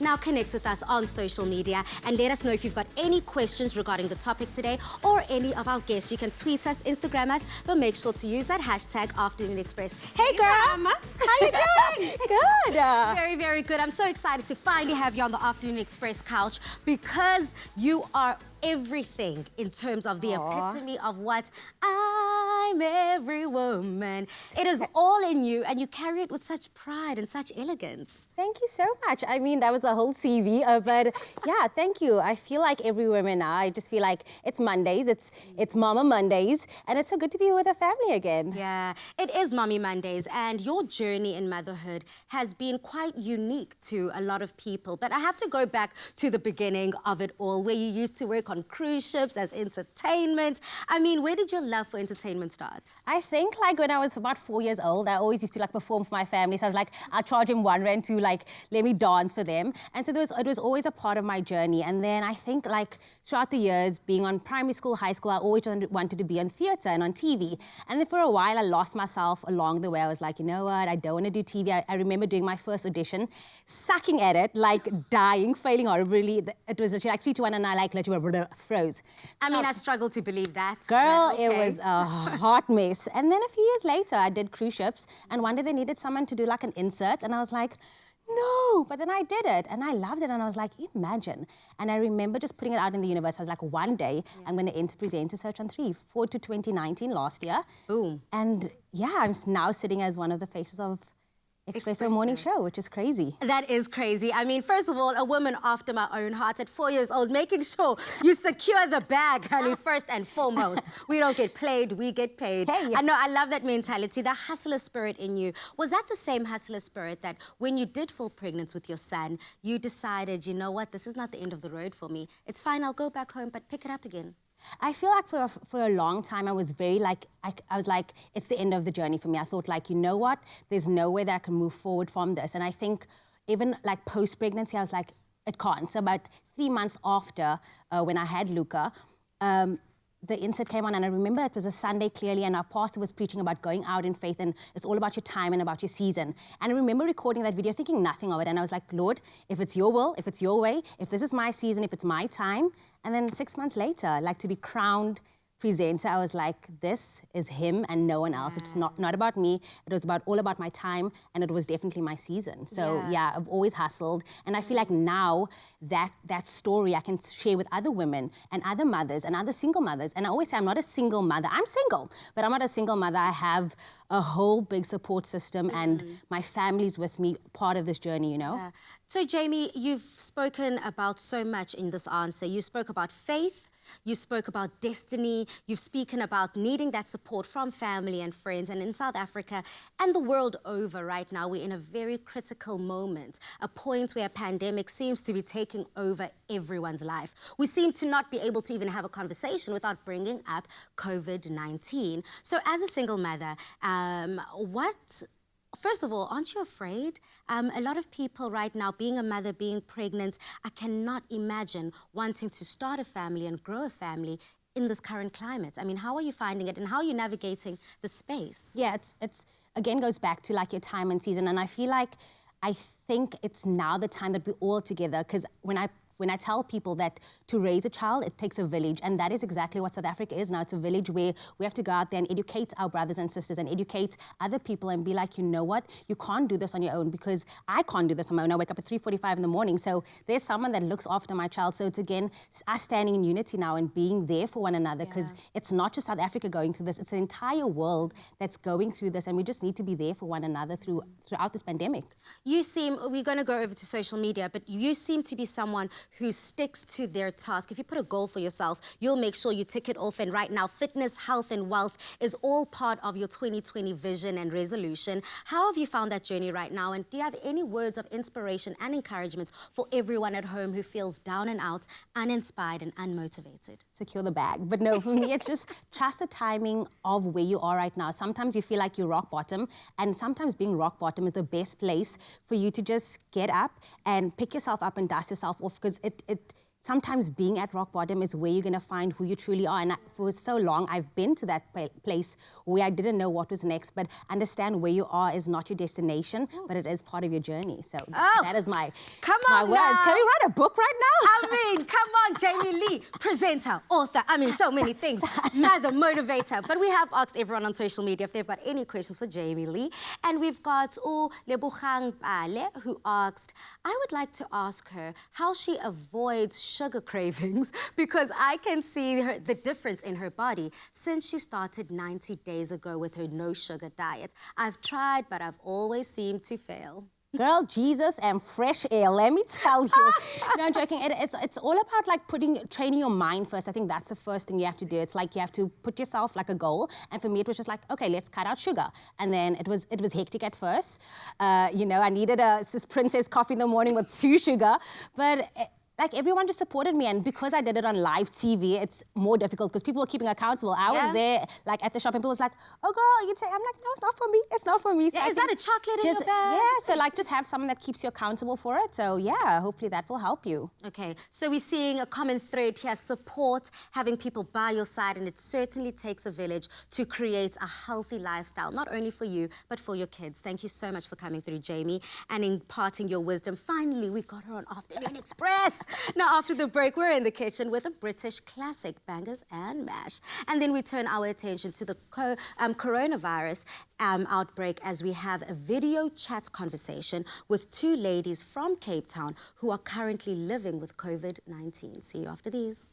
Now connect with us on social media and let us know if you've got any questions regarding the topic today or any of our guests. You can tweet us, Instagram us, but make sure to use that hashtag Afternoon Express. Hey girl, how you doing? Good. Very, very good. I'm so excited to finally have you on the Afternoon Express couch because you are everything in terms of the epitome of what I'm every woman. It is all in you and you carry it with such pride and such elegance. Thank you so much. I mean, that was a whole CV, but yeah, thank you. I feel like every woman now. I just feel like it's Mondays, it's Mama Mondays, and it's so good to be with a family again. Yeah, it is Mommy Mondays, and your journey in motherhood has been quite unique to a lot of people. But I have to go back to the beginning of it all, where you used to work on cruise ships as entertainment. I mean, where did your love for entertainment start? I think like when I was about 4 years old, I always used to like perform for my family. So I was like, I'll charge him R1 to like let me dance for them. And so it was always a part of my journey. And then I think like throughout the years, being on primary school, high school, I always wanted to be on theatre and on TV. And then for a while, I lost myself along the way. I was like, you know what, I don't want to do TV. I remember doing my first audition, sucking at it, like dying, failing horribly. It was literally like 3, 2, 1, and I like literally froze. I mean, I struggle to believe that. Girl, okay. It was a hot mess. And then a few years later, I did cruise ships, and one day they needed someone to do like an insert, and I was like, no, but then I did it, and I loved it, and I was like, imagine. And I remember just putting it out in the universe. I was like, one day, I'm going to enter Presenter Search on 3, forward to 2019, last year. Boom. And yeah, I'm now sitting as one of the faces of Expresso Morning Show, which is crazy. That is crazy. I mean, first of all, a woman after my own heart at 4 years old, making sure you secure the bag, honey, first and foremost. We don't get played, we get paid. Hey. I know, I love that mentality, the hustler spirit in you. Was that the same hustler spirit that when you did fall pregnant with your son, you decided, you know what, this is not the end of the road for me. It's fine, I'll go back home, but pick it up again? I feel like for a long time, I was very like, I was like, it's the end of the journey for me. I thought like, you know what, there's no way that I can move forward from this. And I think even like post-pregnancy, I was like, it can't. So about 3 months after when I had Luca, the insert came on, and I remember it was a Sunday clearly, and our pastor was preaching about going out in faith, and it's all about your time and about your season. And I remember recording that video, thinking nothing of it, and I was like, Lord, if it's your will, if it's your way, if this is my season, if it's my time. And then 6 months later, like to be crowned presenter, I was like, this is him and no one else. It's not about me. It was all about my time, and it was definitely my season. So yeah, I've always hustled, and I feel like now that story I can share with other women and other mothers and other single mothers. And I always say I'm not a single mother. I'm single, but I'm not a single mother. I have a whole big support system, and my family's with me, part of this journey, you know? Yeah. So Jamie, you've spoken about so much in this answer. You spoke about faith, you spoke about destiny, you've spoken about needing that support from family and friends. And in South Africa and the world over right now, we're in a very critical moment, a point where a pandemic seems to be taking over everyone's life. We seem to not be able to even have a conversation without bringing up COVID-19. So as a single mother, first of all, aren't you afraid? A lot of people right now, being a mother, being pregnant, I cannot imagine wanting to start a family and grow a family in this current climate. I mean, how are you finding it, and how are you navigating the space? Yeah, it's again goes back to like your time and season, and I feel like I think it's now the time that we're all together, because when I tell people that to raise a child, it takes a village, and that is exactly what South Africa is now. It's a village where we have to go out there and educate our brothers and sisters and educate other people and be like, you know what, you can't do this on your own, because I can't do this on my own. I wake up at 3:45 in the morning, so there's someone that looks after my child. So it's again, us standing in unity now and being there for one another, because it's not just South Africa going through this, it's the entire world that's going through this, and we just need to be there for one another throughout this pandemic. We're going to go over to social media, but you seem to be someone who sticks to their task. If you put a goal for yourself, you'll make sure you tick it off. And right now, fitness, health, and wealth is all part of your 2020 vision and resolution. How have you found that journey right now? And do you have any words of inspiration and encouragement for everyone at home who feels down and out, uninspired, and unmotivated? Secure the bag. But no, for me, it's just trust the timing of where you are right now. Sometimes you feel like you're rock bottom, and sometimes being rock bottom is the best place for you to just get up and pick yourself up and dust yourself off, because sometimes being at rock bottom is where you're going to find who you truly are. And for so long, I've been to that place where I didn't know what was next, but understand where you are is not your destination, but it is part of your journey. So that is my words. Now. Can we write a book right now? I mean, come on, Jamie-Lee, presenter, author, I mean, so many things, mother, motivator. But we have asked everyone on social media if they've got any questions for Jamie-Lee. And we've got Lebogang Pale, who asked, I would like to ask her how she avoids sugar cravings because I can see the difference in her body since she started 90 days ago with her no sugar diet. I've tried, but I've always seemed to fail. Girl, Jesus and fresh air, let me tell you. No, I'm joking. It's all about like training your mind first. I think that's the first thing you have to do. It's like you have to put yourself like a goal. And for me, it was just like, okay, let's cut out sugar. And then it was hectic at first. You know, I needed a princess coffee in the morning with 2 sugar. But like everyone just supported me, and because I did it on live TV, it's more difficult because people were keeping accountable. I was there, like at the shop, and people was like, "Oh, girl, you take." I'm like, "No, it's not for me. It's not for me." So yeah, is that a chocolate in your bag? Yeah, so like just have someone that keeps you accountable for it. So yeah, hopefully that will help you. Okay, so we're seeing a common thread here: support, having people by your side, and it certainly takes a village to create a healthy lifestyle, not only for you but for your kids. Thank you so much for coming through, Jamie, and imparting your wisdom. Finally, we got her on Afternoon Express. Now, after the break, we're in the kitchen with a British classic, bangers and mash. And then we turn our attention to the coronavirus outbreak as we have a video chat conversation with 2 ladies from Cape Town who are currently living with COVID-19. See you after these.